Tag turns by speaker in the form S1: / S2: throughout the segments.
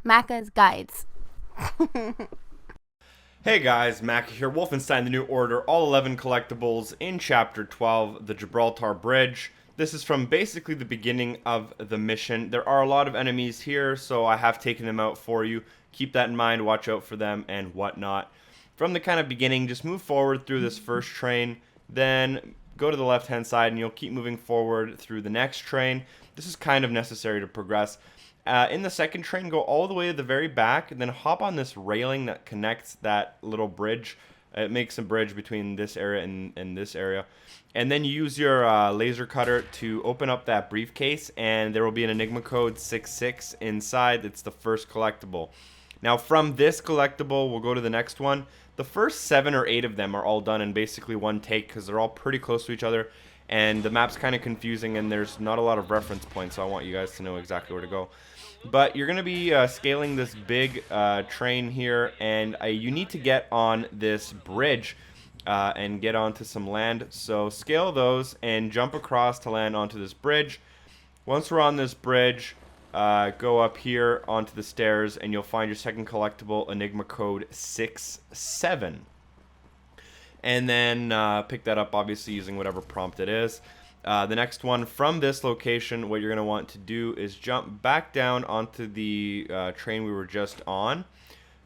S1: Macca's Guides.
S2: Hey guys, Mac here, Wolfenstein The New Order, all 11 collectibles in Chapter 12, the Gibraltar Bridge. This is from basically the beginning of the mission. There are a lot of enemies here, so I have taken them out for you. Keep that in mind, watch out for them and whatnot. From the kind of beginning, just move forward through this first train, then go to the left-hand side and you'll keep moving forward through the next train. This is kind of necessary to progress. In the second train, go all the way to the very back, and then hop on this railing that connects that little bridge. It makes a bridge between this area and this area. And then you use your laser cutter to open up that briefcase, and there will be an Enigma Code 66 inside. It's the first collectible. Now, from this collectible, we'll go to the next one. The first 7 or 8 of them are all done in basically one take because they're all pretty close to each other. And the map's kind of confusing, and there's not a lot of reference points, so I want you guys to know exactly where to go. But you're going to be scaling this big train here, and you need to get on this bridge and get onto some land. So scale those and jump across to land onto this bridge. Once we're on this bridge, go up here onto the stairs, and you'll find your second collectible, Enigma Code 67. And then pick that up, obviously, using whatever prompt it is. The next one, from this location, what you're going to want to do is jump back down onto the train we were just on.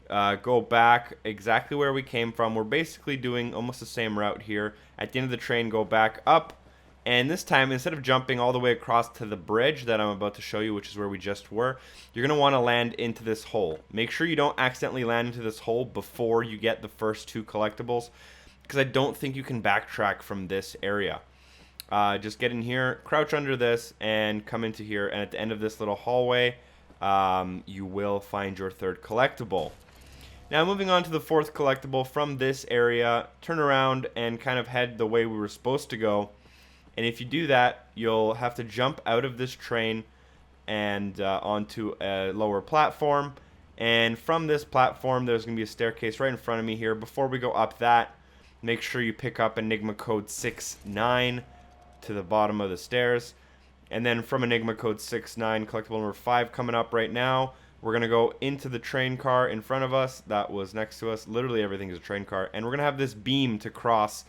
S2: Go back exactly where we came from. We're basically doing almost the same route here. At the end of the train, go back up. And this time, instead of jumping all the way across to the bridge that I'm about to show you, which is where we just were, you're going to want to land into this hole. Make sure you don't accidentally land into this hole before you get the first 2 collectibles, because I don't think you can backtrack from this area. Just get in here, crouch under this, and come into here. And at the end of this little hallway, you will find your third collectible. Now, moving on to the fourth collectible, from this area, turn around and kind of head the way we were supposed to go. And if you do that, you'll have to jump out of this train and onto a lower platform. And from this platform, there's going to be a staircase right in front of me here. Before we go up that, make sure you pick up Enigma Code 69 to the bottom of the stairs. And then from Enigma Code 69, collectible number 5 coming up right now, we're going to go into the train car in front of us that was next to us. Literally everything is a train car. And we're going to have this beam to cross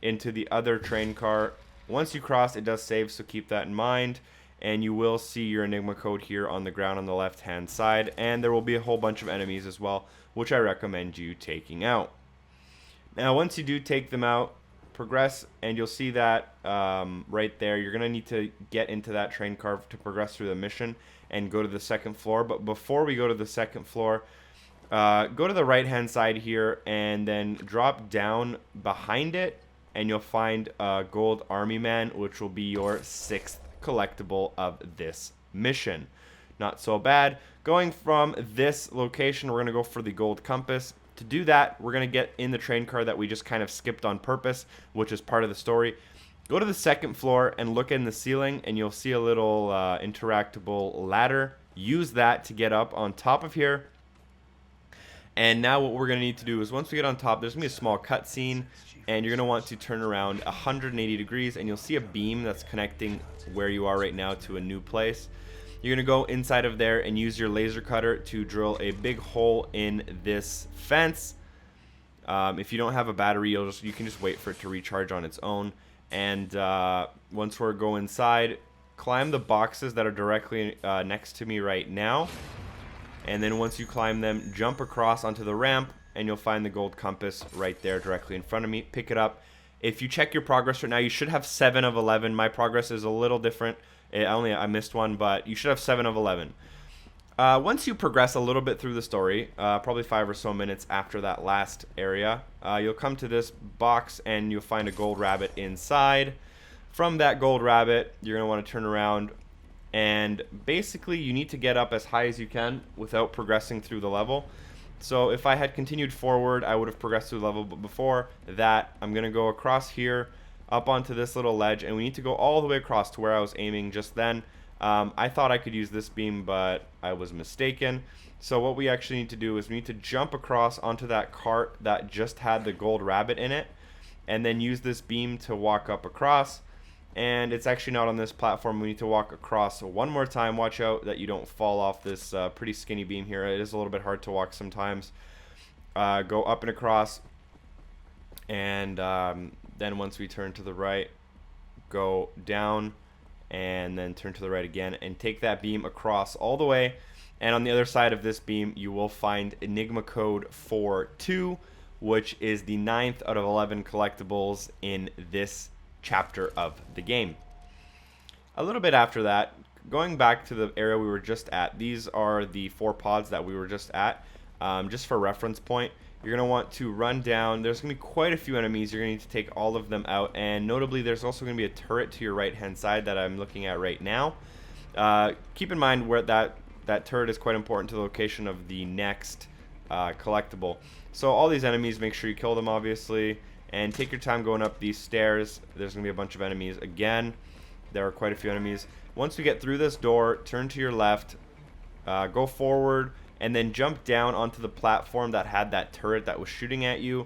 S2: into the other train car. Once you cross, it does save, so keep that in mind. And you will see your Enigma Code here on the ground on the left-hand side. And there will be a whole bunch of enemies as well, which I recommend you taking out. Now, once you do take them out, progress, and you'll see that right there. You're going to need to get into that train car to progress through the mission and go to the second floor. But before we go to the second floor, go to the right-hand side here and then drop down behind it, and you'll find a gold army man, which will be your 6th collectible of this mission. Not so bad. Going from this location, we're going to go for the gold compass. To do that, we're going to get in the train car that we just kind of skipped on purpose, which is part of the story. Go to the second floor and look in the ceiling, and you'll see a little interactable ladder. Use that to get up on top of here. And now what we're going to need to do is, once we get on top, there's going to be a small cutscene, and you're going to want to turn around 180 degrees, and you'll see a beam that's connecting where you are right now to a new place. You're going to go inside of there and use your laser cutter to drill a big hole in this fence. If you don't have a battery, you can just wait for it to recharge on its own. And once we go inside, climb the boxes that are directly next to me right now. And then once you climb them, jump across onto the ramp, and you'll find the gold compass right there directly in front of me. Pick it up. If you check your progress right now, you should have 7 of 11. My progress is a little different. I missed one, but you should have 7 of 11. Once you progress a little bit through the story, probably 5 or so minutes after that last area, you'll come to this box and you'll find a gold rabbit inside. From that gold rabbit, you're going to want to turn around, and basically you need to get up as high as you can without progressing through the level. So if I had continued forward, I would have progressed through the level, but before that, I'm going to go across here, up onto this little ledge, and we need to go all the way across to where I was aiming just then. I thought I could use this beam, but I was mistaken. So what we actually need to do is we need to jump across onto that cart that just had the gold rabbit in it, and then use this beam to walk up across. and it's actually not on this platform. We need to walk across one more time. Watch out that you don't fall off this pretty skinny beam here. It is a little bit hard to walk sometimes. Go up and across, and then once we turn to the right, go down and then turn to the right again and take that beam across all the way. And on the other side of this beam you will find Enigma Code 4.2, which is the 9th out of 11 collectibles in this chapter of the game. A little bit after that, going back to the area we were just at, these are the 4 pods that we were just at. Just for reference point, you're going to want to run down. There's going to be quite a few enemies. You're going to need to take all of them out, and notably there's also going to be a turret to your right hand side that I'm looking at right now. Keep in mind where that turret is quite important to the location of the next collectible. So all these enemies, make sure you kill them obviously, and take your time going up these stairs. There's going to be a bunch of enemies. Again, there are quite a few enemies. Once we get through this door, turn to your left, go forward, and then jump down onto the platform that had that turret that was shooting at you,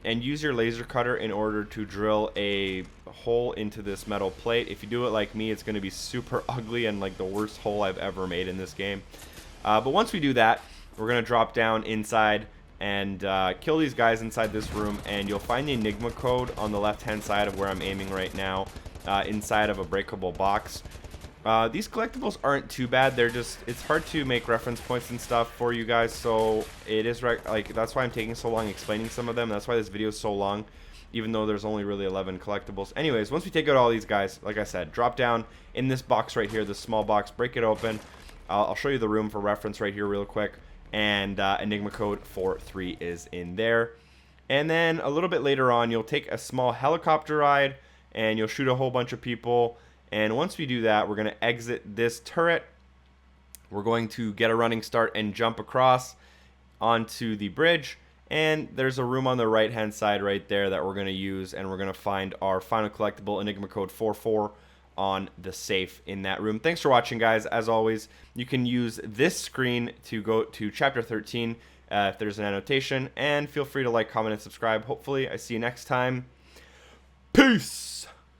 S2: and use your laser cutter in order to drill a hole into this metal plate. If you do it like me, it's going to be super ugly and like the worst hole I've ever made in this game. But once we do that, we're going to drop down inside and kill these guys inside this room, and you'll find the Enigma Code on the left hand side of where I'm aiming right now, inside of a breakable box. These collectibles aren't too bad. They're just, it's hard to make reference points and stuff for you guys, so it is like that's why I'm taking so long explaining some of them. That's why this video is so long, even though there's only really 11 collectibles. Anyways, once we take out all these guys, like I said, drop down in this box right here, this small box, break it open. I'll show you the room for reference right here real quick, and Enigma Code 4.3 is in there. And then a little bit later on, you'll take a small helicopter ride, and you'll shoot a whole bunch of people. And once we do that, we're going to exit this turret. We're going to get a running start and jump across onto the bridge. And there's a room on the right hand side right there that we're going to use. And we're going to find our final collectible, Enigma Code 4.4, on the safe in that room. Thanks for watching, guys. As always, you can use this screen to go to Chapter 13 if there's an annotation. And feel free to like, comment, and subscribe. Hopefully, I see you next time. Peace!